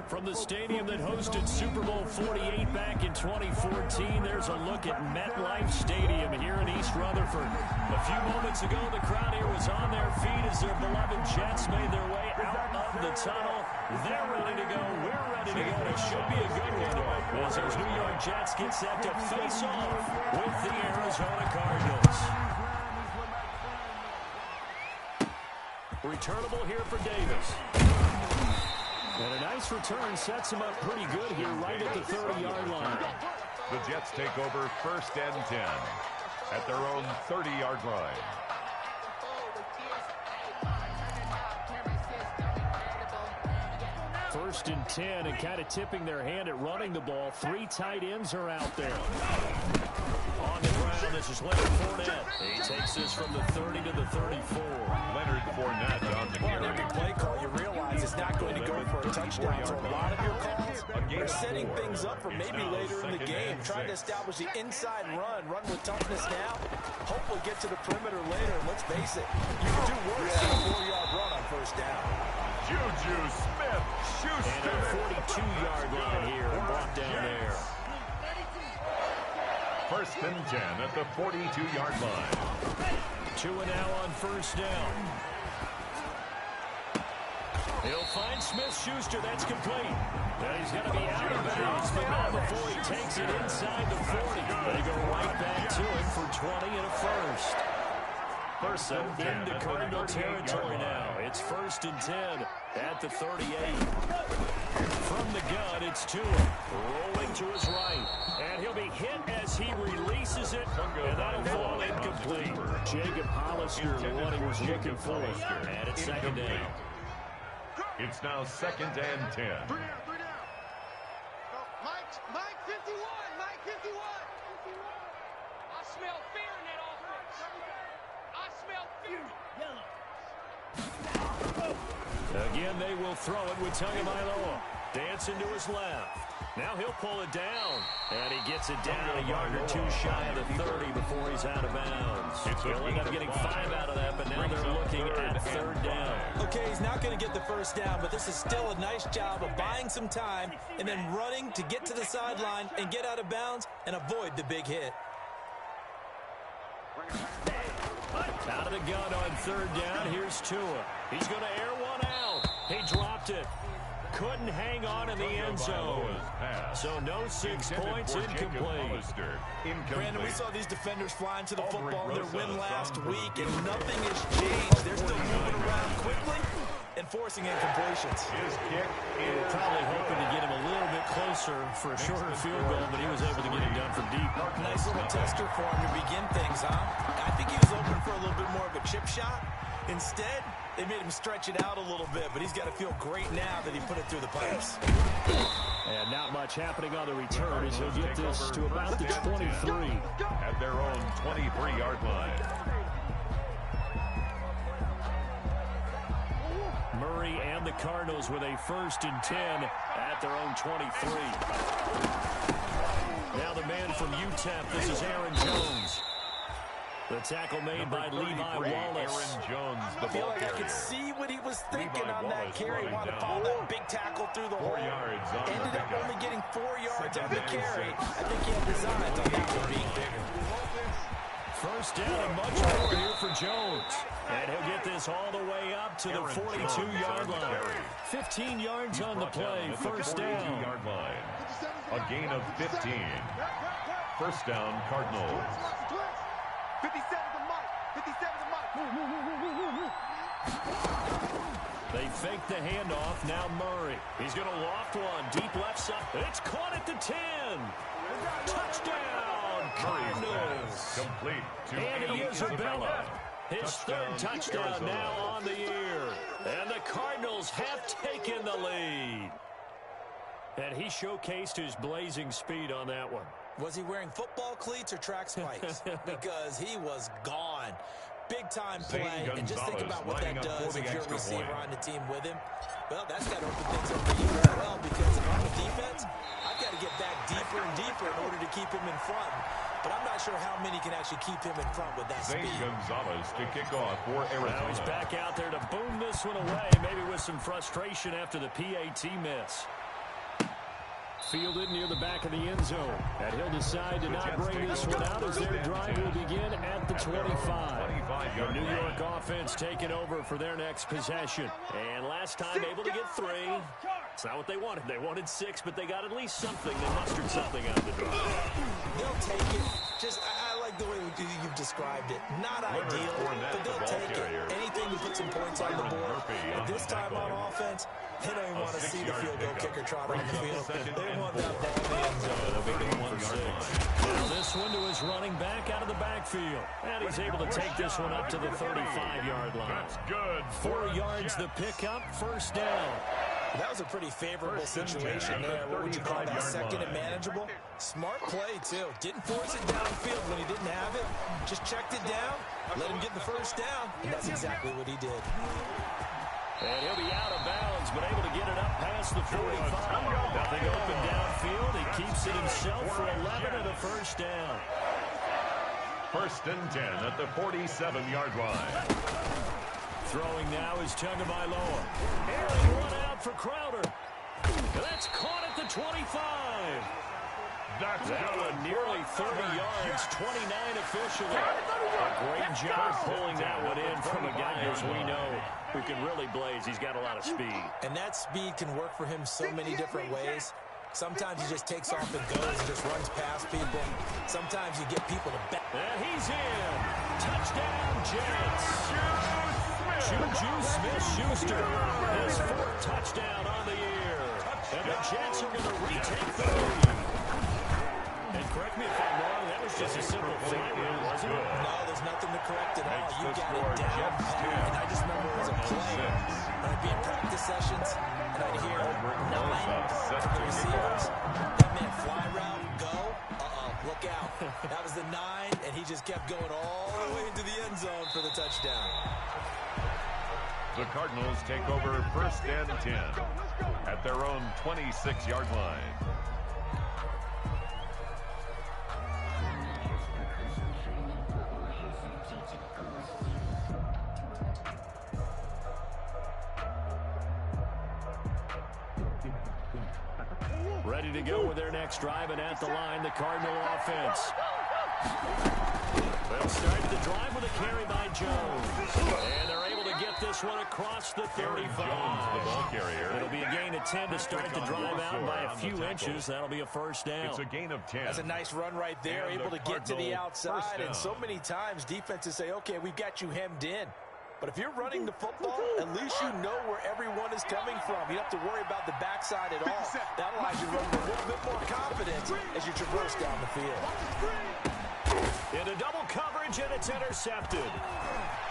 From the stadium that hosted Super Bowl 48 back in 2014, there's a look at MetLife Stadium here in East Rutherford. A few moments ago, the crowd here was on their feet as their beloved Jets made their way out of the tunnel. They're ready to go. We're ready to go. It should be a good one as those New York Jets get set to face off with the Arizona Cardinals. Returnable here for Davis. And a nice return sets him up pretty good here right at the 30-yard line. The Jets take over 1st and 10 at their own 30-yard line. First and 10 and kind of tipping their hand at running the ball. 3 tight ends are out there. On the ground, this is Leonard Fournette. He takes this from the 30 to the 34. Leonard Fournette on the carry. Every play call, you realize it's not going to go for a touchdown. So a lot of your calls are setting things up for maybe later in the game. Trying to establish the inside run with toughness now. Hopefully get to the perimeter later. And let's face it, you can do worse than a 4-yard run on 1st down. Juju Smith-Schuster. And a 42-yard line here and brought down there. 1st and 10 at the 42-yard line. 2 and now on 1st down. He'll find Smith-Schuster. That's complete. Now he's going to be out of bounds, but not before he takes it inside the 40. They go right back to it for 20 and a first. First and 10 into Cardinal territory now. It's 1st and 10 at the 38. From the gun, it's Tua. Rolling to his right. And he'll be hit as he releases it. And that'll fall incomplete. Jacob Hollister, the one he was looking for. And it's 2nd down. It's now 2nd and 10. Mike 51. Mike 51. I smell fear in that offense. I smell fear. Again, they will throw it with Tagovailoa. Dancing to his left. Now he'll pull it down. And he gets it down a yard or 2 shy of the 30 before he's out of bounds. He'll end up getting 5 out of that, but now they're looking at 3rd down. Okay, he's not going to get the 1st down, but this is still a nice job of buying some time and then running to get to the sideline and get out of bounds and avoid the big hit. Out of the gun on 3rd down. Here's Tua. He's going to air one out. He dropped it. Couldn't hang on in the end zone. So no 6 points, incomplete. Brandon, we saw these defenders flying to the football in their win last week, and nothing has changed. They're still moving around quickly and forcing incompletions. His kick is probably hoping to get him a little bit closer for a shorter field goal, but he was able to get it done from deep. Nice little tester for him to begin things, huh? I think he was open for a little bit more of a chip shot. Instead, they made him stretch it out a little bit, but he's got to feel great now that he put it through the pipes. And not much happening on the return as he'll get this to about the 23. At their own 23-yard line. Murray and the Cardinals with a 1st and 10 at their own 23. Now the man from UTEP, this is Aaron Jones. The tackle made by Levi Wallace. Aaron Jones, the I feel ball like carrier. I could see what he was thinking Levi on that Wallace carry. running Wanted to down. follow that big tackle through the 4 hole. yards on the Ended up pickup. only getting 4 yards on 2nd the and carry. 6. I think he had designs on that one being bigger. 1st down and much more here for Jones. And he'll get this all the way up to the 42-yard line. 15 yards on the play. 1st down. 42-yard line. A gain of 15. 1st down, Cardinals. 57 to Mike. 57 to Mike. They fake the handoff. Now Murray. He's going to loft one. Deep left side. It's caught at the 10. Touchdown, Cardinals. Complete to Andy Isabella. His Touchdown, 3rd touchdown Arizona. now on the year. And the Cardinals have taken the lead. And he showcased his blazing speed on that one. Was he wearing football cleats or track spikes? Because he was gone. Big-time play, and just think about what that does if you're a receiver on the team with him. Well, that's got to open things up for you as well, because if I'm a defense, I've got to get back deeper and deeper in order to keep him in front. But I'm not sure how many can actually keep him in front with that speed. Gonzalez to kick off for Arizona. Now he's back out there to boom this one away, maybe with some frustration after the PAT miss. Fielded near the back of the end zone. And he'll decide to not bring this one out as their drive will begin at the 25. The New York offense taking over for their next possession. And last time able to get 3. It's not what they wanted. They wanted 6, but they got at least something. They mustered something out of the drive. They'll take it. I like the way you've described it. Not ideal, but they'll take it. Anything to put some points on the board. At this time on offense, they don't even want to see the field goal kicker trot on the field. They want that ball in the end zone. They'll be going for 6. Now this one to his running back out of the backfield. And he's able to take this one up to the 35-yard line. That's good. 4 yards the pickup, first down. That was a pretty favorable situation there. What would you call that? Second and manageable? Smart play, too. Didn't force it downfield when he didn't have it. Just checked it down, let him get the first down, and that's exactly what he did. And he'll be out of bounds, but able to get it up past the 45. Nothing open downfield. He keeps it himself for 11 and a first down. First and 10 at the 47-yard line. Throwing now is Tagovailoa. Airing one out for Crowder. That's caught at the 25. That's that one nearly 30 yards, 29 officially. A great job pulling that one in from a guy, as we know, who can really blaze. He's got a lot of speed. And that speed can work for him so many different ways. Sometimes he just takes off and goes and just runs past people. Sometimes you get people to back. And he's in. Touchdown, Jets. Juju Smith-Schuster, his 4th touchdown on the year. And the Jets are going to retake the lead. And correct me if I'm wrong, that was just a simple fly rule, wasn't it? No, there's nothing to correct at all. You got it down pat. And I just remember as a player, when I'd be in practice sessions, and I'd hear 9 receivers. That meant fly route, go. Look out. That was the 9, and he just kept going all the way into the end zone for the touchdown. The Cardinals take over first and 10 at their own 26-yard line. Ready to go with their next drive, and at the line, the Cardinal offense. They'll start the drive with a carry by Jones. And they're able to get this one across the 35. The ball carrier. It'll be a gain of 10 to start the drive out by a few inches. That'll be a first down. It's a gain of 10. That's a nice run right there, able to get to the outside. And so many times defenses say, okay, we've got you hemmed in. But if you're running the football, at least you know where everyone is coming from. You don't have to worry about the backside at all. That allows you to run with a little bit more confidence as you traverse down the field. Into double coverage, and it's intercepted.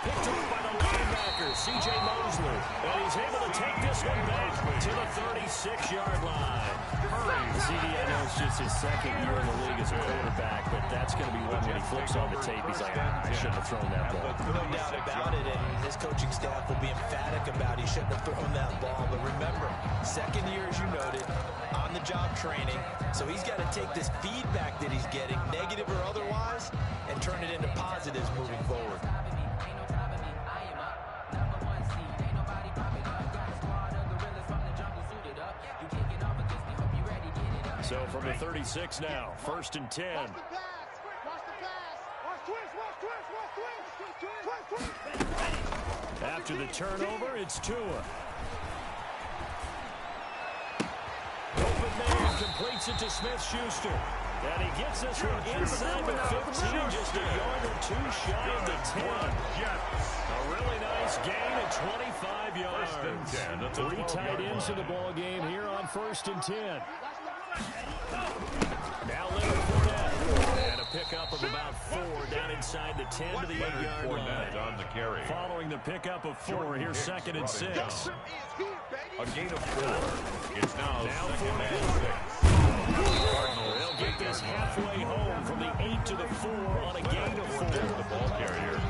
Picked up by the linebacker, C.J. Mosley. And he's able to take this one back to the 36-yard line. CD, I know it's just his second year in the league as a quarterback, but that's going to be one when he flips on the tape. He's like, I shouldn't have thrown that ball. No doubt about it, and his coaching staff will be emphatic about he shouldn't have thrown that ball. But remember, second year, as you noted, on-the-job training. So he's got to take this feedback that he's getting, negative or otherwise, and turn it into positives moving forward. So from the 36 now, first and 10. After the turnover, it's Tua. Open man completes it to Smith-Schuster. And he gets this one inside the 15, just a yard or 2 shy of the 10. A really nice gain of 25 yards. First and 10. 3 tight ends in the ball game here on first and 10. Now Leonard Fournette. And a pickup of about 4 down inside the 10 to the 8-yard line. On the carry. Following the pickup of 4, here's second and 6. A gain of 4. It's now second and 6. They'll get this halfway home from the 8 to the 4 on a gain of 4. The ball carrier.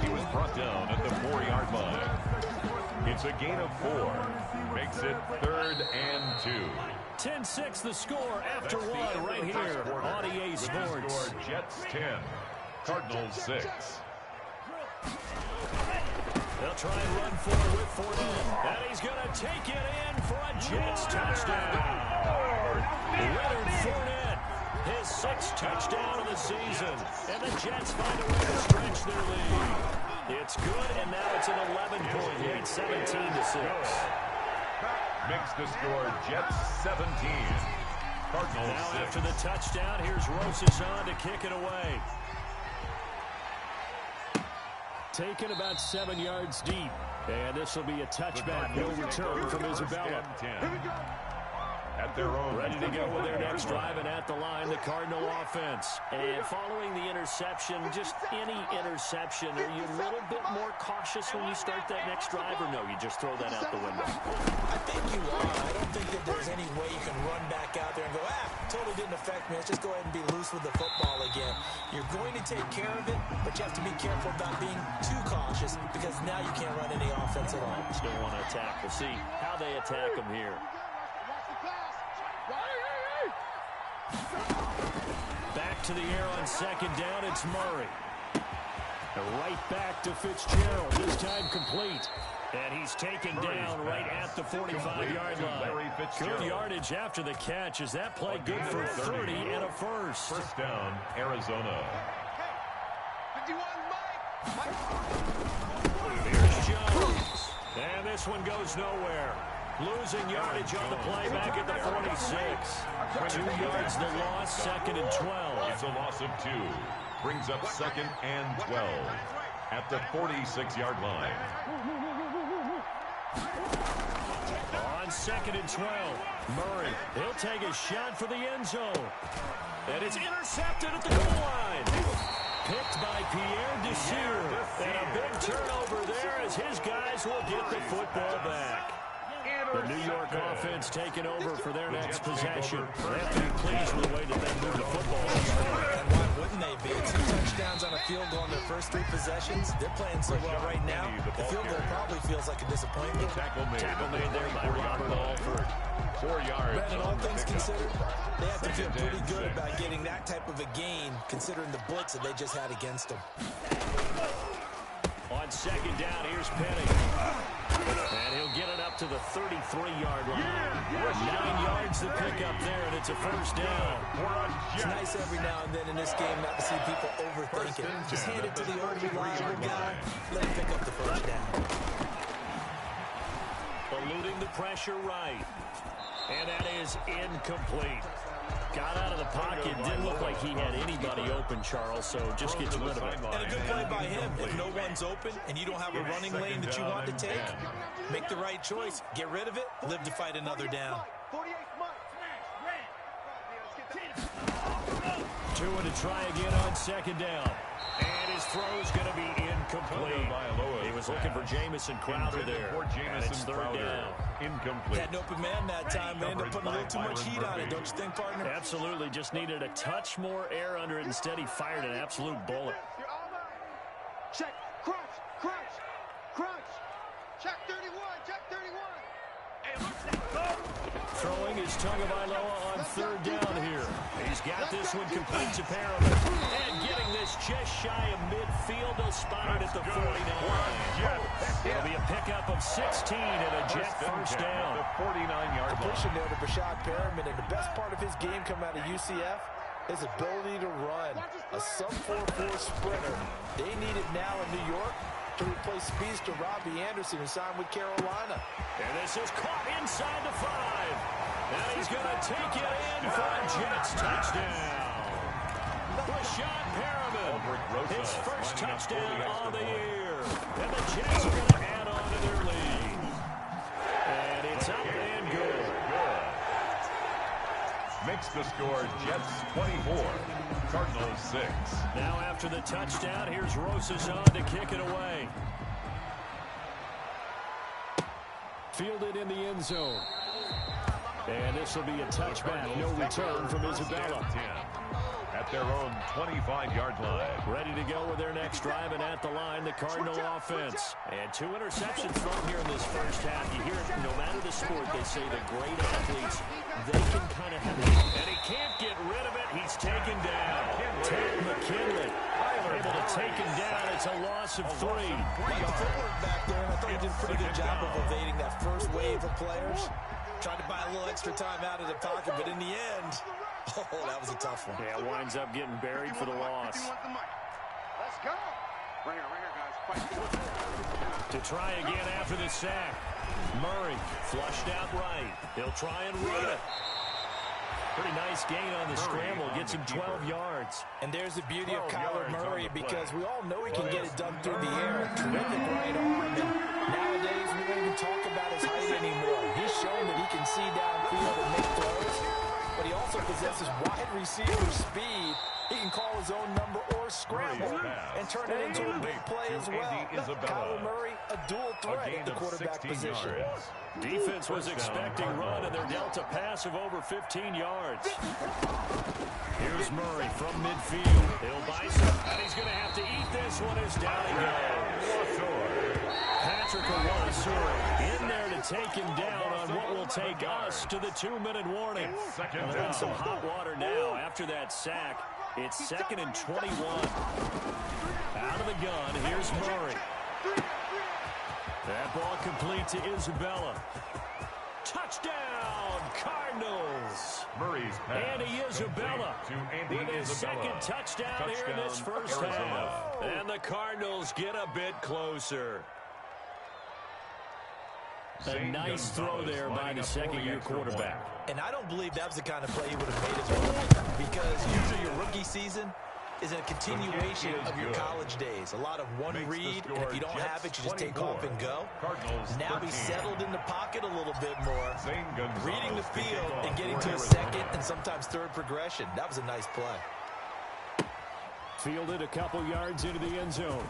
He was brought down at the 4-yard line. It's a gain of 4. Makes it 3rd and 2. 10-6 the score after 1 right here on EA Sports. Jets 10, Cardinals 6. They'll try and run forward with Fournette. And he's going to take it in for a Jets touchdown. Leonard Fournette, his 6th touchdown of the season. And the Jets find a way to stretch their lead. It's good, and now it's an 11-point lead, 17-6. Makes the score Jets 17. Cardinals now 6. After the touchdown, here's Rosazon to kick it away. Taken about 7 yards deep. And this will be a touchback. No return from Isabella. At their own. Ready to go with their next drive, and at the line, the Cardinal offense. And following the interception, just any interception, are you a little bit more cautious when you start that next drive, or no, you just throw that out the window? I think you are. I don't think that there's any way you can run back out there and go, totally didn't affect me. Let's just go ahead and be loose with the football again. You're going to take care of it, but you have to be careful about being too cautious because now you can't run any offense at all. Still want to attack. We'll see how they attack them here. Back to the air on 2nd down, it's Murray. Right back to Fitzgerald, this time complete. And he's taken down right at the 45-yard line. Good yardage after the catch. Is that play good for 30 and a first? First down, Arizona. 51, Mike. Here's Jones. And this one goes nowhere. Losing yardage on the play back at the 46. 2 yards the loss, 2nd and 12. It's a loss of 2. Brings up 2nd and 12 at the 46-yard line. On 2nd and 12, Murray, he'll take a shot for the end zone. And it's intercepted at the goal line. Picked by Pierre Desir. And a big turnover there as his guys will get the football back. The New York offense taking over for their next possession. They have to be pleased with the way that they move the football. And why wouldn't they be? 2 touchdowns on a field goal in their first 3 possessions. They're playing so well right now. The field goal probably feels like a disappointment. Tackle made there by Robert Alford. 4 yards. And all things considered, they have to feel pretty good about getting that type of a gain, considering the blitz that they just had against them. On 2nd down, here's Penny. And he'll get it up to the 33-yard line. 9 yards to pick up there, and it's a first down. It's nice every now and then in this game not to see people overthink it. Just hand it to the old reliable guy, let him pick up the first down. Eluding the pressure right. And that is incomplete. Got out of the pocket. Didn't look like he had anybody open, Charles, so just gets rid of it. And a good play by him. If no one's open and you don't have a running lane that you want to take, make the right choice. Get rid of it. Live to fight another down. 2 to try again on 2nd down. And his throw's going to be incomplete. He was looking for Jamison Crowder there. And it's 3rd down. Incomplete. Had an open man that time. They ended up putting a little too much heat on it, don't you think, partner? Absolutely. Just needed a touch more air under it. Instead, he fired an absolute bullet. Check, crunch, crunch, crunch. Check 31, check 31. Throwing is Tagovailoa on 3rd down here. He's got this one complete to Perriman. And getting this just shy of midfield. They'll spot it at the 49. It'll be a pickup of 16 and a Jet first down. The 49-yard line. Pushing there to Brashad Perriman, and the best part of his game coming out of UCF, his ability to run. A sub-4-4 sprinter. They need it now in New York to replace speedster Robbie Anderson, who signed with Carolina. And this is caught inside the 5. And he's going to take it in for a Jets touchdown. Brashad Perriman, his first touchdown on the year. And the Jets are going to add on to their lead. And it's up and good. Makes the score Jets 24, Cardinals 6. Now after the touchdown, here's Rosazon to kick it away. Fielded in the end zone. And this will be a touchback. No return from Isabella. At their own 25-yard line. Ready to go with their next drive, and at the line, the Cardinal offense. And 2 interceptions thrown here in this first half. You hear it, no matter the sport, they say the great athletes, they can kind of have it. And he can't get rid of it. He's taken down. Ted McKinley able to take him down. It's a loss of 3. The footwork back there, and I thought he did a pretty good job of evading that first wave of players. Tried to buy a little extra time out of the pocket, but in the end, oh, that was a tough one. Yeah, winds up getting buried for the loss. Let's go. Right here, guys. To try again after the sack. Murray flushed out right. He'll try and run it. Pretty nice gain on the scramble. Gets him 12 yards. And there's the beauty of Kyler Murray, because we all know he can get it done through the air. Terrific right arm. And nowadays, we don't even talk about his height anymore. He's shown that he can see downfield and make throws, but he also possesses wide receiver speed. He can call his own number or scramble and turn it into a big play as well. Kyler Murray, a dual threat at the quarterback position. Defense was expecting run, and they're dealt a pass of over 15 yards. Here's Murray from midfield. He'll bicep, and he's going to have to eat this one as down he goes. Patrick Owasor in there to take him down on what will take us to the 2-minute warning. And they're in some hot water now after that sack. It's 2nd and 21. Out of the gun, here's Murray. That ball complete to Isabella. Touchdown, Cardinals. Murray's pass. Andy Isabella with his second touchdown here in this first half. And the Cardinals get a bit closer. A nice throw there by the second-year quarterback. And I don't believe that was the kind of play he would have made as well, because usually your rookie season is a continuation of your college days. A lot of one read, and if you don't have it, you just take off and go. Now he's settled in the pocket a little bit more, reading the field and getting to a second and sometimes third progression. That was a nice play. Fielded a couple yards into the end zone.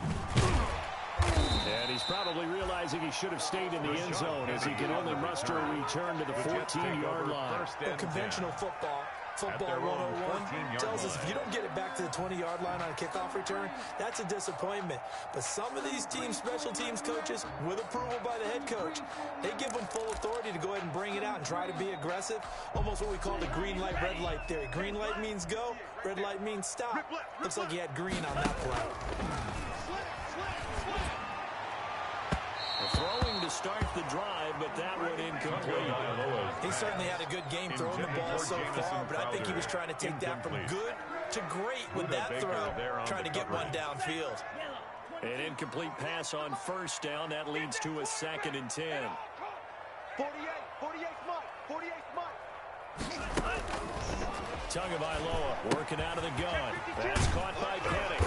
And he's probably realizing he should have stayed in the end zone, as he can only muster a return to the 14-yard line. Well, conventional football 101, tells us if you don't get it back to the 20-yard line on a kickoff return, that's a disappointment. But some of these teams, special teams coaches, with approval by the head coach, they give them full authority to go ahead and bring it out and try to be aggressive. Almost what we call the green light, red light theory. Green light means go, red light means stop. Looks like he had green on that play. Throwing to start the drive, but that one incomplete. He certainly had a good game throwing the ball so far, but I think he was trying to take that from good to great with that throw, trying to get one downfield. An incomplete pass on first down. That leads to a 2nd and 10. 48 Mike. Tagovailoa working out of the gun. That's caught by Penning.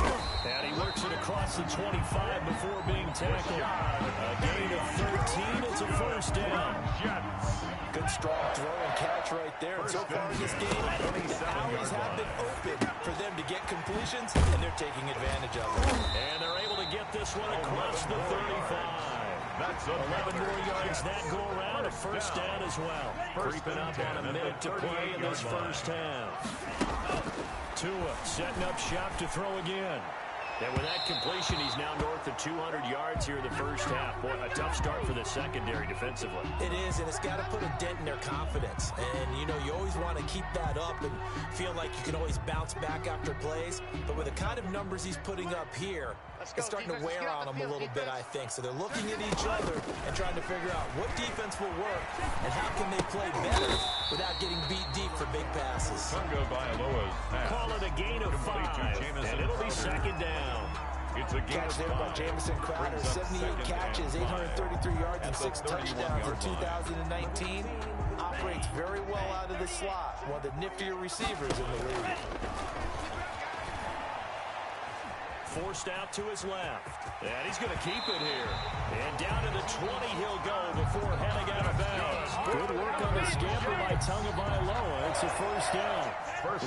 And he works it across the 25 before being tackled. A gain of 13. It's a first down. Good strong throw and catch right there. And so far in this game, the alleys have been open for them to get completions, and they're taking advantage of it. And they're able to get this one across the 35. That's 11 more yards that go around. A first down as well. Creeping up on a minute to play in this first half. Tua setting up shop to throw again. And with that completion, he's now north of 200 yards here in the first half. Boy, a tough start for the secondary defensively. It is, and it's got to put a dent in their confidence. And, you know, you always want to keep that up and feel like you can always bounce back after plays. But with the kind of numbers he's putting up here, it's starting to wear on them a little bit, I think. So they're looking at each other and trying to figure out what defense will work and how can they play better without getting beat deep for big passes. Call it a gain of 5, and it'll be 2nd down. It's a catch there by Jamison Crowder. 78 catches, 833 yards, and 6 touchdowns in 2019. Operates very well out of the slot. One of the niftier receivers in the league. Forced out to his left. And he's going to keep it here. And down to the 20 he'll go before heading out of bounds. Good work on the scamper by Tagovailoa. It's a first down.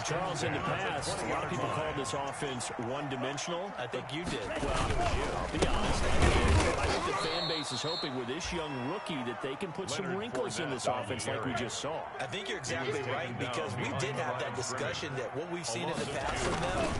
Charles, in the past, a lot of people called this offense one-dimensional. I think you did. Well, I'll be honest. I think the fan base is hoping with this young rookie that they can put some wrinkles in this offense like we just saw. I think you're exactly right, because we did have that discussion that what we've seen in the past from them,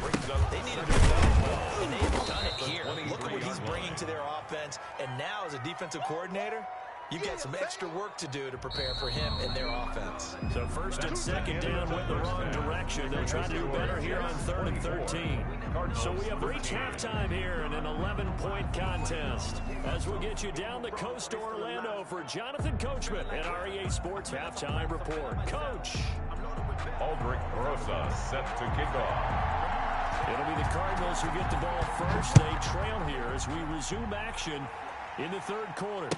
they needed to develop, and they've done it here. Look at what he's bringing to their offense, and now as a defensive coordinator, you've got some extra work to do to prepare for him and their offense. So 1st and 2nd down went the wrong direction. They'll try to do better here on 3rd and 13. So we have reached halftime here in an 11-point contest as we'll get you down the coast to Orlando go for Jonathan Coachman at REA Sports Halftime Report. Coach. Aldrich Rosa set to kick off. It'll be the Cardinals who get the ball first. They trail here as we resume action in the third quarter.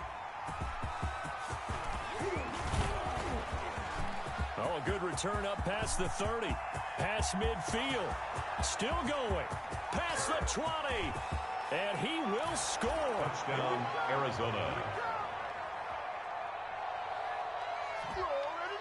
Oh, a good return up past the 30. Past midfield. Still going. Past the 20. And he will score. Touchdown, Arizona.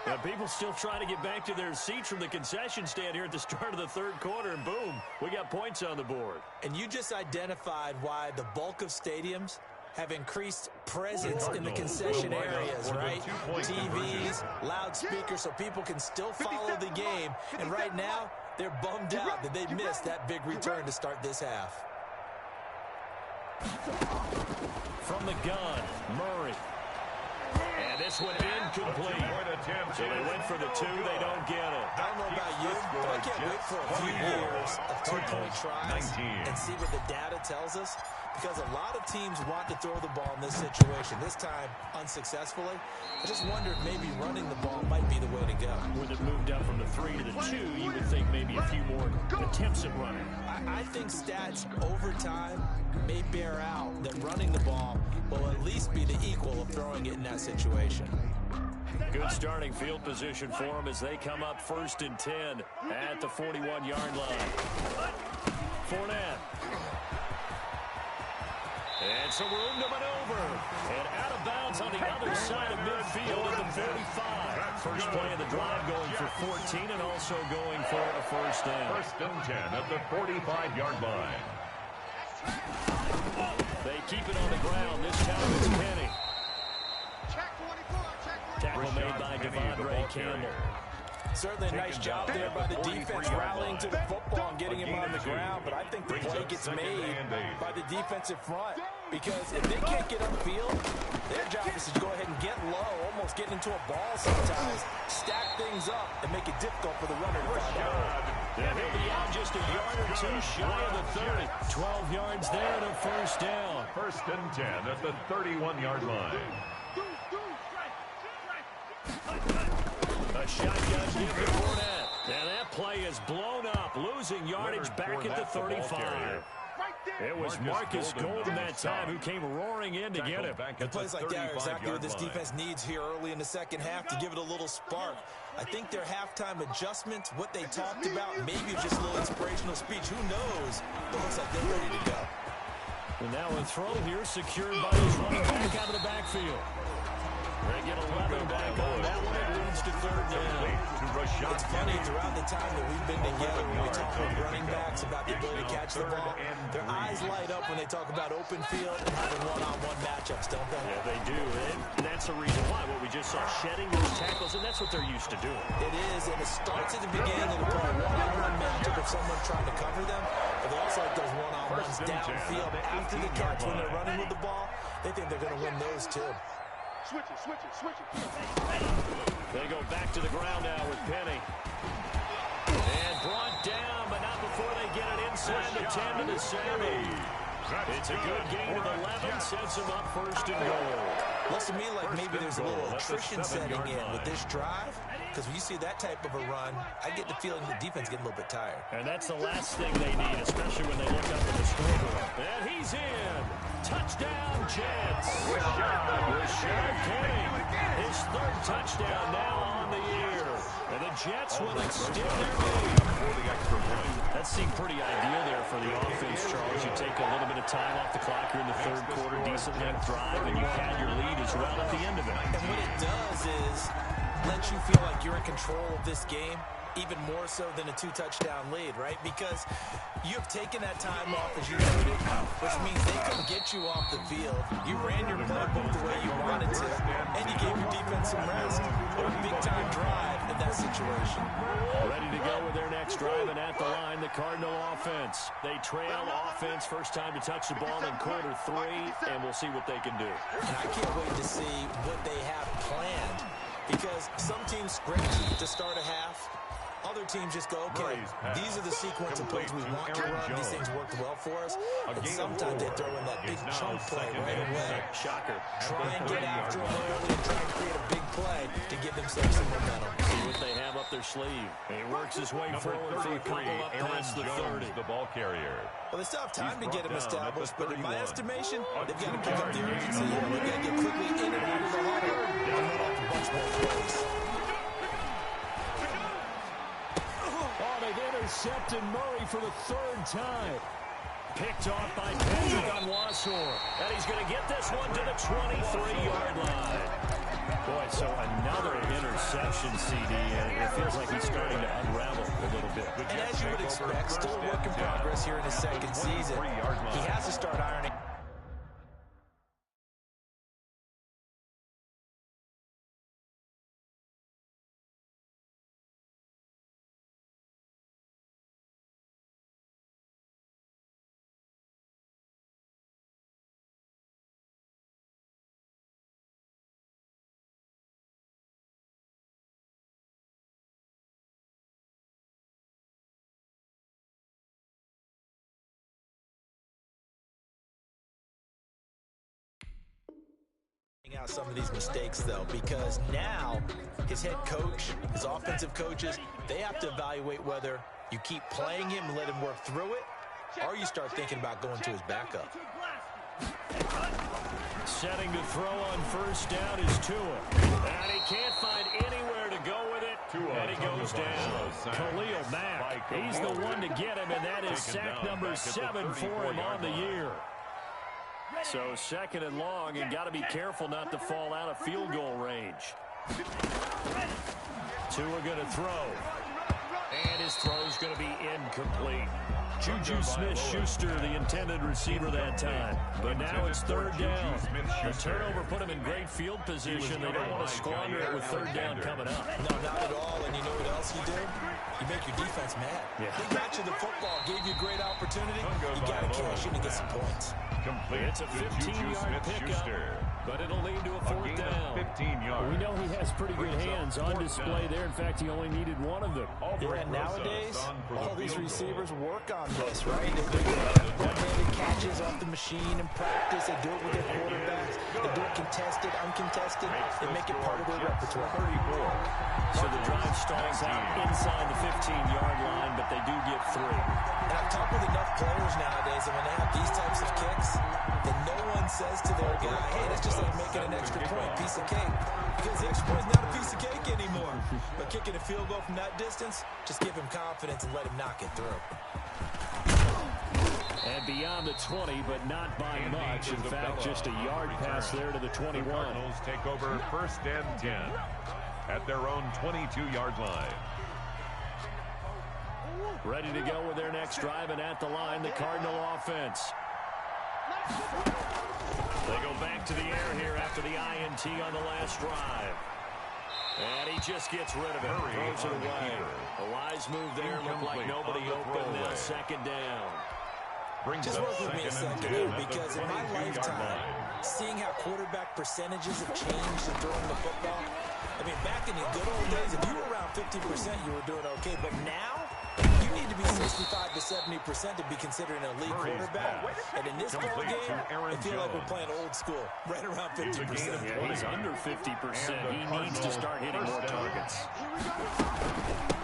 Now, people still trying to get back to their seats from the concession stand here at the start of the third quarter, and boom, we got points on the board. And you just identified why the bulk of stadiums have increased presence in the concession areas, right? TVs, loudspeakers, so people can still follow the game. And right now, they're bummed out that they missed that big return to start this half. From the gun, Murray. And this one incomplete. So they went for the two, they don't get it. I don't know about you, but I can't wait for a few years of two-point tries and see what the data tells us. Because a lot of teams want to throw the ball in this situation. This time, unsuccessfully. I just wondered maybe running the ball might be the way to go. With it moved up from the 3 to the 2, you would think maybe a few more attempts at running. I think stats over time may bear out that running the ball will at least be the equal of throwing it in that situation. Good starting field position for them as they come up 1st and 10 at the 41-yard line. Fournette. And some room to maneuver. And out of bounds on the other side of midfield at the 45. First play of the drive going for 14 and also going for a first down. 1st and 10 at the 45-yard line. They keep it on the ground. This time it's Penny. Tackle made by Devondre Campbell. Certainly a nice job there by the defense rallying to the football and getting him on the ground, but I think the play gets made by the defensive front because if they can't get upfield, their job is to go ahead and get low, almost get into a ball sometimes, stack things up, and make it difficult for the runner to find out. Yeah, he'll be out just a yard or two shy of the 30. 12 yards there to first down. 1st and 10 at the 31-yard line. A shotgun give to Fournette. And that play is blown up, losing yardage back at the 35. It was Marcus Golden that time who came roaring in to get him. Plays like that are exactly what this defense needs here early in the second half to give it a little spark. I think their halftime adjustments, what they talked about, maybe just a little inspirational speech. Who knows? But it looks like they're ready to go. And now a throw here secured by his running back out of the backfield. They get 11 back on that one. It leads to 3rd down. It's funny, throughout the time that we've been together, when we talk with running backs about the ability to catch the ball, their eyes light up when they talk about open field and having one-on-one matchups, don't they? Yeah, they do. And that's the reason why. What we just saw, shedding those tackles, and that's what they're used to doing. It is, and it starts at the beginning of the play, one-on-one matchup of someone trying to cover them, but they also like those one-on-ones downfield after the catch when they're running with the ball. They think they're going to win those, too. Switch it. They go back to the ground now with Penny. And brought down, but not before they get it inside the 10 to the 7. It's a good gain of 11, sets them up 1st and goal. Looks to me like maybe there's a little attrition setting in with this drive, because when you see that type of a run, I get the feeling the defense getting a little bit tired. And that's the last thing they need, especially when they look up at the scoreboard. And he's in. Touchdown, Jets. Rashad Penny. His 3rd touchdown now on the year. And the Jets will extend their lead for the extra point. That seemed pretty ideal there for the offense, Charles. You take a little bit of time off the clock here in the 3rd quarter, decent length drive, and you had your lead as well at the end of it. And what it does is let you feel like you're in control of this game, even more so than a 2-touchdown lead, right? Because you have taken that time off, as you noted, which means they couldn't get you off the field. You ran your playbook the way you wanted to, and you gave your defense some rest. What a big-time drive in that situation. Ready to go with their next drive, and at the line, the Cardinal offense. They trail offense, first time to touch the ball in quarter 3, and we'll see what they can do. And I can't wait to see what they have planned, because some teams script to start a half, Other teams just go, okay, these are the sequence of plays we want to run. These things worked well for us. And sometimes they throw in that big chunk play right away. Shocker. Try and get after them early and try and create a big play to give themselves some momentum. See what they have up their sleeve. And he works his way forward for a couple up past the 30. The ball carrier. Well, they still have time to get him established, but in my estimation, they've got to pick up the urgency here. They've got to get quickly in and out of the huddle and let off a bunch more plays. Oh, they've intercepted Murray for the third time. Picked off by Patrick on Wassor. And he's going to get this one to the 23-yard line. Boy, so another interception, CD, and it feels like he's starting to unravel a little bit. And as you would expect, still a work in progress here in his second season. He has to start ironing. Out some of these mistakes, though, because now his head coach, his offensive coaches, they have to evaluate whether you keep playing him and let him work through it, or you start thinking about going to his backup. Setting to throw on first down is Tua. And he can't find anywhere to go with it. And he goes down. Khalil Mack, he's the one to get him, and that is sack number 7 for him on the year. So second and long, and got to be careful not to fall out of field goal range. Tua going to throw. And his throw's going to be incomplete. Juju Smith-Schuster, the intended receiver that time. But now it's third down. The turnover put him in great field position. They don't want to squander it with third down coming up. No, not at all. And you know what else you do? You make your defense mad. Yeah. They got you the football, gave you a great opportunity. You got to cash in to get some points. It's a 15-yard pickup, but it'll lead to a fourth down. 15 yards. We know he has pretty good hands on display there. In fact, he only needed one of them. Yeah, nowadays, all these receivers work on this, right? They do one-handed catches off the machine in practice. They do it with their quarterbacks. They do it contested, uncontested. They make it part of their repertoire. So the drive stalls out inside the 15-yard line, but they do get 3. And I've talked with enough players nowadays, and when they have these types of kicks, then no one says to their guy, hey, that's just like making an extra point, piece of cake. Because the extra point's not a piece of cake anymore. But kicking a field goal from that distance, just give him confidence and let him knock it through. And beyond the 20, but not by much. In fact, just a yard pass there to the 21. The Cardinals take over first and 10 at their own 22-yard line. Ready to go with their next drive, and at the line, the Cardinal offense. They go back to the air here after the INT on the last drive. And he just gets rid of it. Throws it away. A wise move there. Looked like nobody open. Now second down. Just work with me a second here, because in my lifetime, seeing how quarterback percentages have changed in throwing the football, I mean, back in the good old days, if you were around 50%, you were doing okay. But now, you need to be 65 to 70% to be considered an elite quarterback. And in this ball game, I feel like we're playing old school, right around 50%. Yeah, he's under 50%. He needs to start hitting more targets.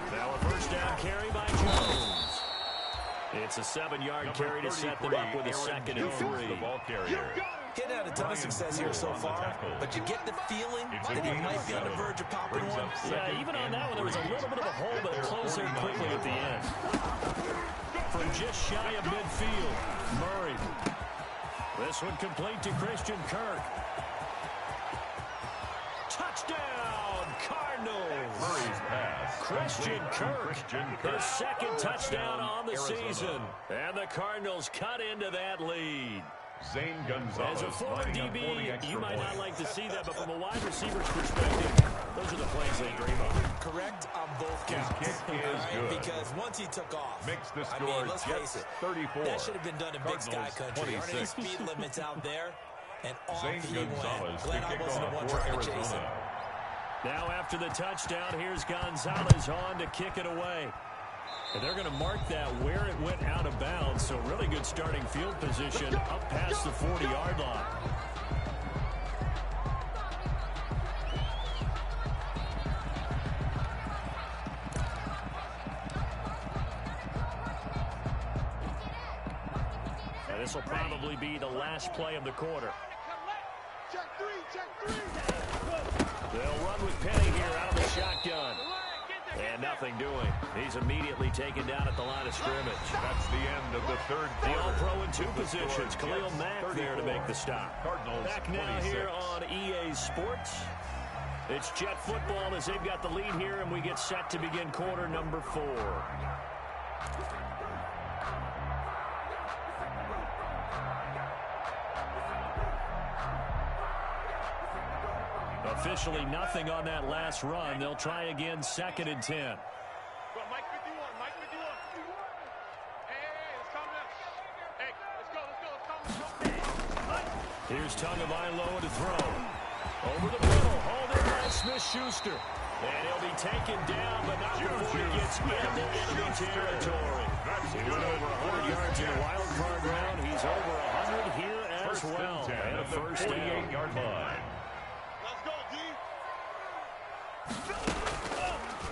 Now a first down carry by Jones. It's a 7-yard carry to set them up with a second and 3. He's had a ton of success here so far, but you get the feeling that he might be on the verge of popping one. Yeah, even on that one, there was a little bit of a hole, but it closed there quickly at the end. From just shy of midfield, Murray. This one complete to Christian Kirk. Touchdown, Cardinals. Murray's pass. Christian Kirk, his second touchdown on the season. And the Cardinals cut into that lead. Zane Gonzalez. As a former DB, you might not like to see that, but from a wide receiver's perspective, those are the plays they dream of. Correct on both counts. His kick is good. Because once he took off, Makes the I score mean, let's face it, 34. that should have been done in Big Sky Country. Aren't any speed limits out there? And off Zane he went. Gonzalez to Glad I kick wasn't the off one for trying to chase him. Arizona. Now after the touchdown, here's Gonzalez on to kick it away. And they're going to mark that where it went out of bounds. So really good starting field position up past the 40-yard line. And this will probably be the last play of the quarter. Check three. They'll run with Penny here out of the shotgun. And nothing doing. He's immediately taken down at the line of scrimmage. That's the end of the third The quarter. All-Pro in two positions. Khalil Mack there to make the stop. Cardinals Back now 26. here on EA Sports. It's Jet football as they've got the lead here, and we get set to begin quarter number 4. Officially nothing on that last run. They'll try again, 2nd and 10. Go, Mike 51. Hey, let's come now. Hey, let's go. Here's Tagovailoa to throw. Over the middle, hauled in by Smith-Schuster. And he'll be taken down, but not before he gets into enemy territory. He went over 100 yards in the wild card round. He's over 100 here as well. And a first down. 48-yard line. Let's go, D.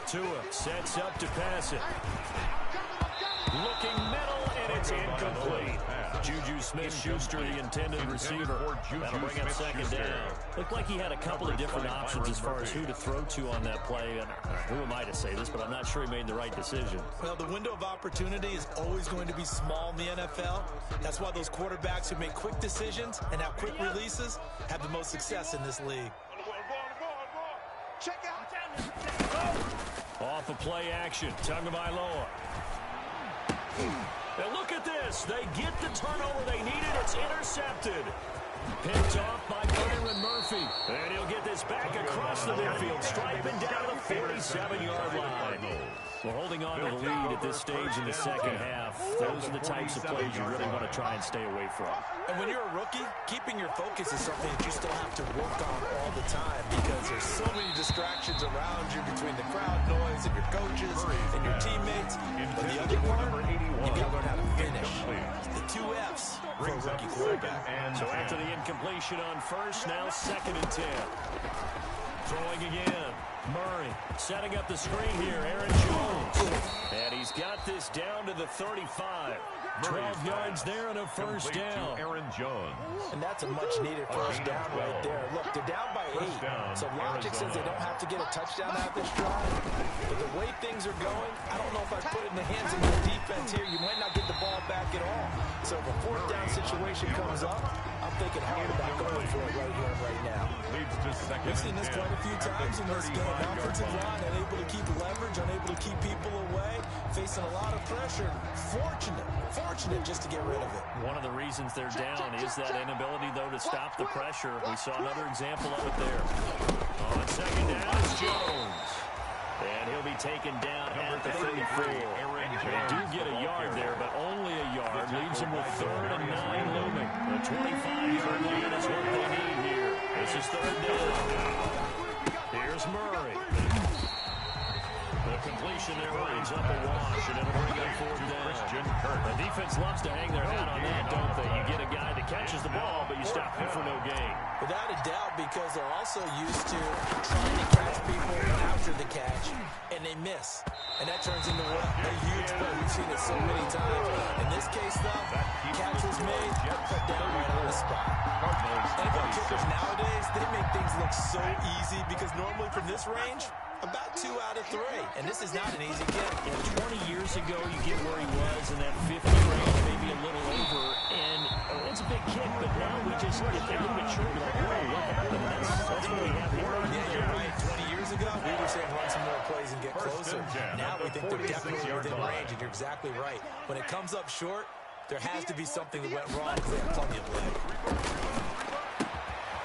Tua sets up to pass it. Looking middle, and it's incomplete. Juju Smith-Schuster, the intended receiver. That'll bring up 2nd down. Looked like he had a couple of different options as far as who to throw to on that play. And who am I to say this, but I'm not sure he made the right decision. Well, the window of opportunity is always going to be small in the NFL. That's why those quarterbacks who make quick decisions and have quick releases have the most success in this league. Check out. Off of play action, Tagovailoa. And look at this. They get the turnover they needed. It's intercepted. Picked off by Byron Murphy. And he'll get this back across the midfield, striping down to the 47-yard line. We're holding on to the lead at this stage in the second half. Those are the types of plays you really want to try and stay away from. And when you're a rookie, keeping your focus is something that you still have to work on all the time because there's so many distractions around you between the crowd noise and your coaches and your teammates. But the other part, you got to learn how to finish. The 2 F's for a rookie quarterback. So after the incompletion on first, now 2nd and 10. Throwing again. Murray setting up the screen here. Aaron Jones. And he's got this down to the 35. 12 yards there and a first down. Aaron Jones. And that's a much-needed first down right there. Look, they're down by 8. So logic says they don't have to get a touchdown out of this drive. But the way things are going, I don't know if I put it in the hands of the defense here. You might not get the ball back at all. So if a 4th down situation comes up, I'm thinking hard about going for it right here and right now. Leads to 2nd. We've seen this quite a few times in this game. Offensive line unable to keep leverage, unable to keep people away, facing a lot of pressure. Fortunate just to get rid of it. One of the reasons they're down is that inability, though, to stop the pressure. We saw another example of it there. On 2nd down is Jones. And he'll be taken down at the 34. They do get a yard there, but only a yard. Leaves them with 3rd and 9 looming. The 25-yard line is what they need here. This is 3rd down. Here's Murray. The completion there winds up a wash, and it'll bring up 4th down. The defense loves to hang their hat on that, don't they? You get a guy that catches the ball, but you stop him for no gain. Without a doubt, because they're also used to trying to catch people after the catch, and they miss. And that turns into a huge play. We've seen it so many times. In this case, though, catch was made, cut down right on the spot. NFL kickers nowadays, they make things look so easy because normally from this range, about 2 out of 3. And this is not an easy kick. Yeah, 20 years ago, you get where he was in that 50 range, maybe a little over. And it's a big kick, but now we just get a little bit short. Like, whoa, what happened? That's what we have here. Yeah, you're right. 20 years ago, we were saying run some more plays and get closer. Now we think they're definitely within range, and you're exactly right. When it comes up short, there has to be something that went wrong because they have plenty of leg.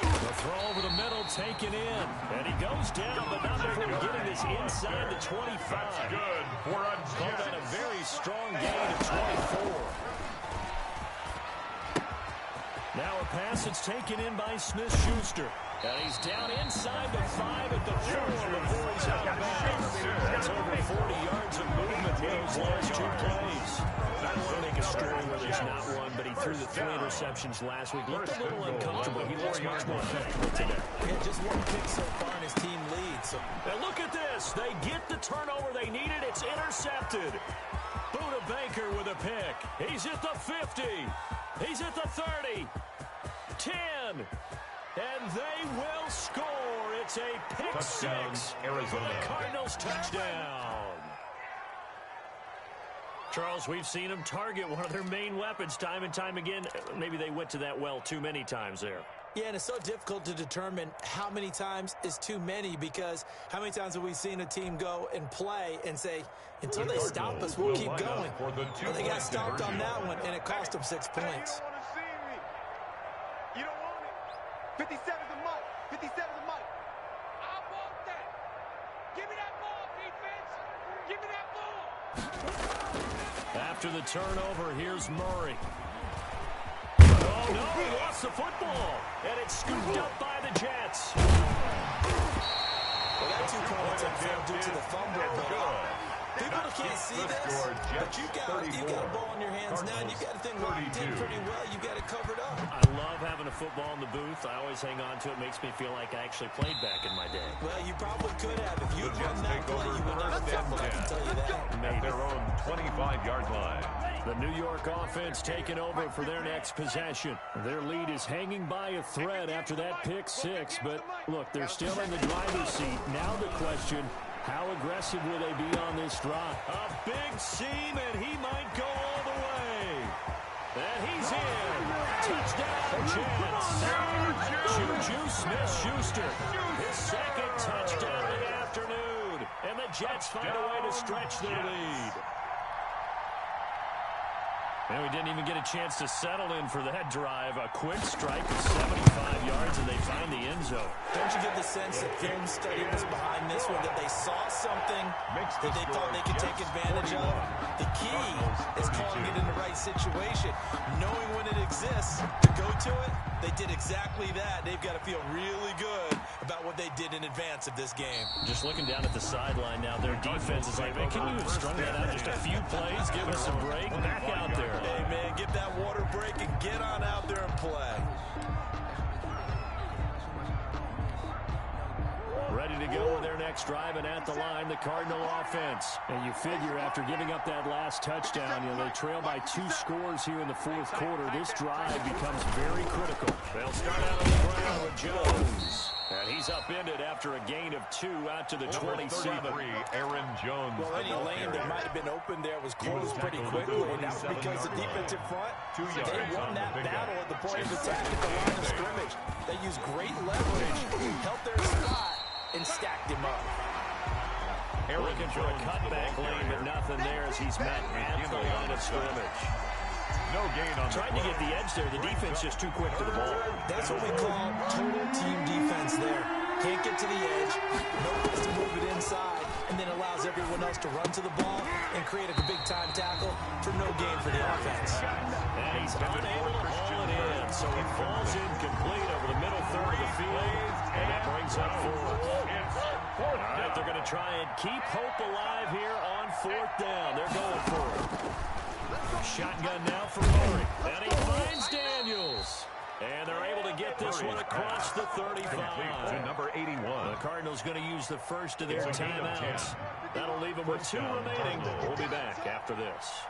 The throw over the middle, taken in. And he goes down, but not before getting this inside the 25. Good for a Called that a very strong gain of 24. Now a pass that's taken in by Smith-Schuster. And he's down inside the 5 at the 4 before he's out of bounds. That's over 40 yards of movement in those last 2 plays. I don't want to make a story where there's not one, but he threw the 3 interceptions last week. Looked a little uncomfortable. He looks much more comfortable today. Yeah, just 1 pick so far and his team leads. And look at this. They get the turnover they needed. It's intercepted. Buda Baker with a pick. He's at the 50. He's at the 30. 10. And they will score. It's a pick 6 for the Cardinals touchdown. Charles, we've seen them target one of their main weapons time and time again. Maybe they went to that well too many times there. Yeah, and it's so difficult to determine how many times is too many, because how many times have we seen a team go and play and say, until they stop us, we'll keep going. Well, they got stopped on that one, and it cost them 6 points. You don't want it. 57's the mark. 57's the mark. I want that. Give me that ball, defense. Give me that ball. After the turnover, here's Murray. Oh, no, he lost the football. And it's scooped up by the Jets. Well, that 2 points unfair due to the fumble, but people can't see this, but you got a ball in your hands now, and you got a thing locked in pretty well. You got it covered up. I love having a football in the booth. I always hang on to it. Makes me feel like I actually played back in my day. Well, you probably could have. If you'd run that play, you would not have fumbled, I can tell you that. At their own 25-yard line. The New York offense taking over for their next possession. Their lead is hanging by a thread after that pick 6, but look, they're still in the driver's seat. Now the question, how aggressive will they be on this drive? A big seam, and he might go all the way. And he's in. Touchdown, Jets. Juju Smith-Schuster, his 2nd touchdown of the afternoon. And the Jets find a way to stretch their lead. And we didn't even get a chance to settle in for that drive. A quick strike of 75 yards, and they find the end zone. Don't you get the sense that film study was behind this one, that they saw something that they thought they could take advantage of? The key is calling it in the right situation, knowing when it exists to go to it. They did exactly that. They've got to feel really good about what they did in advance of this game. Just looking down at the sideline now, their defense is like, man, can you have strung that out just a few plays? Give us a break. Back out there. Hey, man, get that water break and get on out there and play. Ready to go with their next drive, and at the line, the Cardinal offense. And you figure after giving up that last touchdown, they trail by 2 scores here in the 4th quarter. This drive becomes very critical. They'll start out on the ground with Jones. And he's upended after a gain of 2 out to the 27. Aaron Jones. Well, any lane that might have been open there was closed pretty quickly, and that's because the defensive front, they won that battle at the point of attack at the line of scrimmage. They used great leverage, helped their spot, and stacked him up. Looking for a cutback lane, but nothing there as he's met at the line of scrimmage. No gain on Trying to get the edge there. The defense just too quick to the ball. That's what we call total team defense there. Can't get to the edge, no place to move it inside, and then allows everyone else to run to the ball and create a big-time tackle for no gain for the offense. And he's unable to haul it in, so it falls incomplete over the middle third of the field, and it brings up 4th. All right, they're going to try and keep hope alive here on 4th down. They're going for it. Shotgun now for Murray. And he finds Daniels. And they're able to get this one across the 35. To number 81. The Cardinals going to use the first of their timeouts. That'll leave them with 2 remaining. We'll be back after this.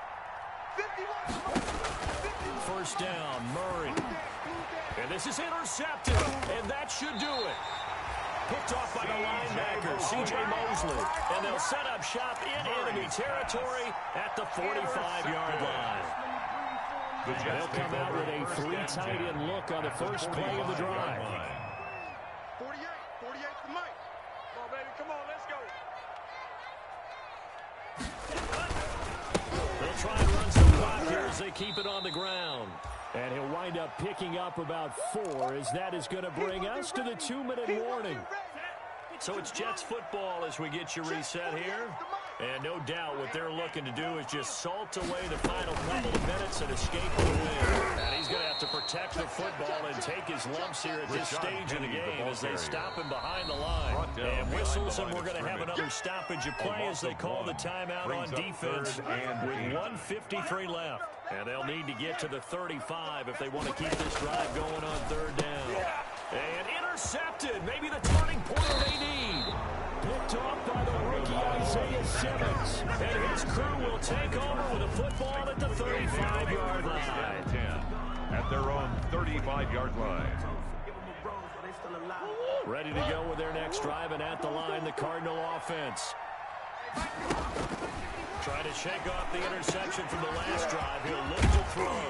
1st down, Murray. And this is intercepted. And that should do it. Picked off by the linebacker, C.J. Mosley. And they'll set up shop in enemy territory at the 45-yard line. They'll come out with a 3 tight end look on the first play of the drive. 48 to Mike. Come on, baby. Come on, let's go. They'll try and run some clock here as they keep it on the ground. And he'll wind up picking up about 4 as that is going to bring us to the 2-minute warning. So it's Jets football as we get you reset here. And no doubt what they're looking to do is just salt away the final couple of minutes and escape the win. And he's going to have to protect the football and take his lumps here at this stage of the game as they stop him behind the line. And whistles, and we're going to have another stoppage of play as they call the timeout on defense with 1:53 left. And they'll need to get to the 35 if they want to keep this drive going on third down. And intercepted, maybe the turning point they need. Picked off by the rookie Isaiah Simmons. And his crew will take over with a football at the 35-yard line. 10 at their own 35-yard line. Ready to go with their next drive, and at the line, the Cardinal offense. Trying to shake off the interception from the last drive. He'll look to throw.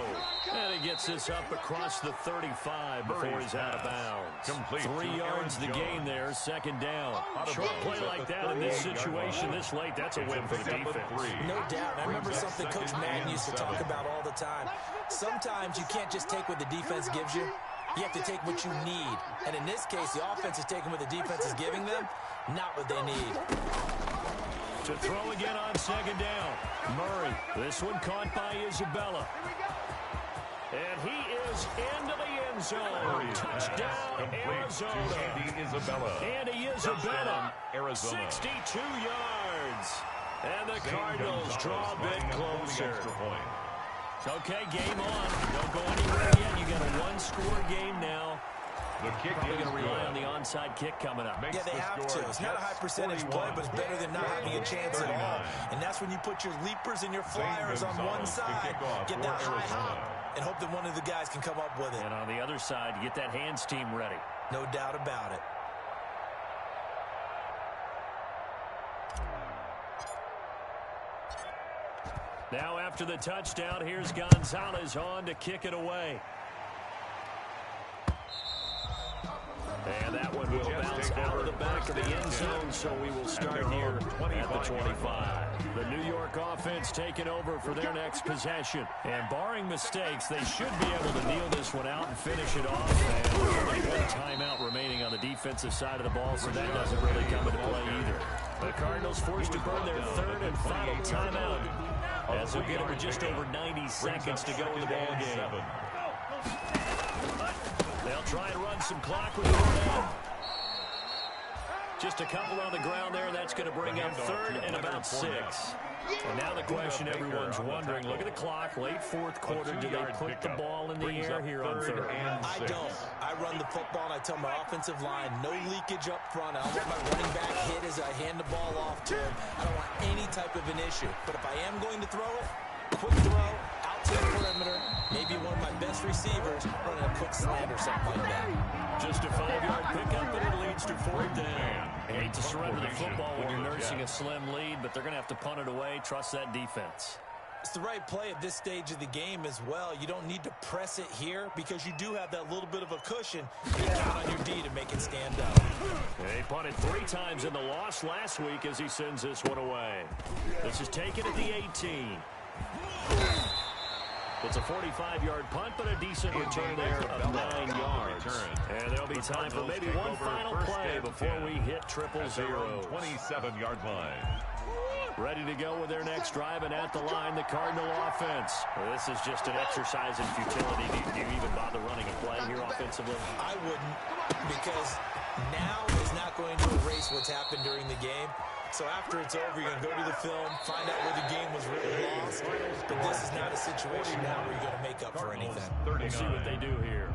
And he gets this up across the 35 before he's out of bounds. 3 yards the gain there, second down. Short play like that in this situation this late, that's a win for the defense. No doubt. I remember something Coach Madden used to talk about all the time. Sometimes you can't just take what the defense gives you. You have to take what you need. And in this case, the offense is taking what the defense is giving them, not what they need. To throw again on second down. Murray. This one caught by Isabella. And he is into the end zone. Touchdown, Arizona. Andy Isabella. 62 yards. And the Cardinals draw a bit closer. Okay, game on. Don't go anywhere yet. You got a one-score game now. The kick Probably going to rely on the onside kick coming up. Yeah, they have to. It's not a high percentage play, but it's better than not having a chance at all. And that's when you put your leapers and your flyers on one side, get that high hop, and hope that one of the guys can come up with it. And on the other side, get that hands team ready. No doubt about it. Now after the touchdown, here's Gonzalez on to kick it away. And that one will bounce out of the back of the end zone, so we will start here at the 25. The New York offense taking over for their next possession. And barring mistakes, they should be able to kneel this one out and finish it off. And only one timeout remaining on the defensive side of the ball, so that doesn't really come into play either. The Cardinals forced to burn their third and final timeout as we get over just over 90 seconds to go in the ball game. They'll try and run some clock with the down. Just a couple on the ground there. That's going to bring up third and about 6. And now the question everyone's wondering, look at the clock, late fourth quarter. Do they put the ball in the air here on third? I don't. I run the football, and I tell my offensive line, no leakage up front. I don't want my running back hit as I hand the ball off to him. I don't want any type of an issue. But if I am going to throw it, quick throw, out to the perimeter, maybe one of my best receivers running a quick slant or something like that. Just a 5-yard pickup, and it leads to fourth down. Hate to surrender the football when you're nursing a slim lead, but they're going to have to punt it away. Trust that defense. It's the right play at this stage of the game as well. You don't need to press it here because you do have that little bit of a cushion. You count on your D to make it stand up. They punted 3 times in the loss last week as he sends this one away. This is taken at the 18. It's a 45-yard punt, but a decent return there of 9 yards. And there'll be time for maybe one final play before we hit 000. 27-yard line. Ready to go with their next drive, and at the line, the Cardinal offense. Well, this is just an exercise in futility. Do you even bother running a play here offensively? I wouldn't, because now is not going to erase what's happened during the game. So after it's over, you're going to go to the film, find out where the game was really lost. But this is not a situation now where you're going to make up for anything. We'll see what they do here.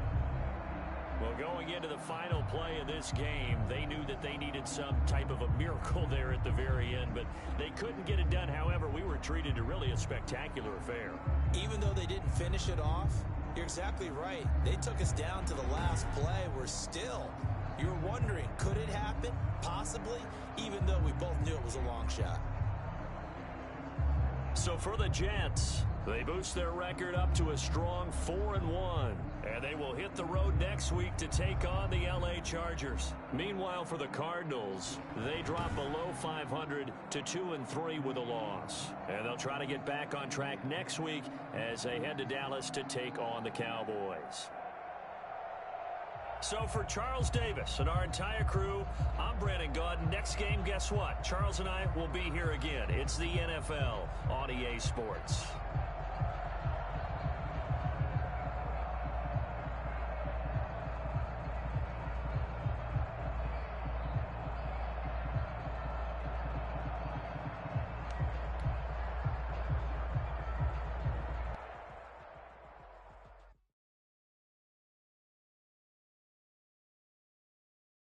Well, going into the final play of this game, they knew that they needed some type of a miracle there at the very end, but they couldn't get it done. However, we were treated to really a spectacular affair. Even though they didn't finish it off, you're exactly right. They took us down to the last play. We're still, you're wondering, could it happen? Possibly, even though we both knew it was a long shot. So for the Jets, they boost their record up to a strong 4-1. And they will hit the road next week to take on the LA Chargers. Meanwhile, for the Cardinals, they drop below 500 to 2-3 with a loss. And they'll try to get back on track next week as they head to Dallas to take on the Cowboys. So for Charles Davis and our entire crew, I'm Brandon Gaudin. Next game, guess what? Charles and I will be here again. It's the NFL on EA Sports.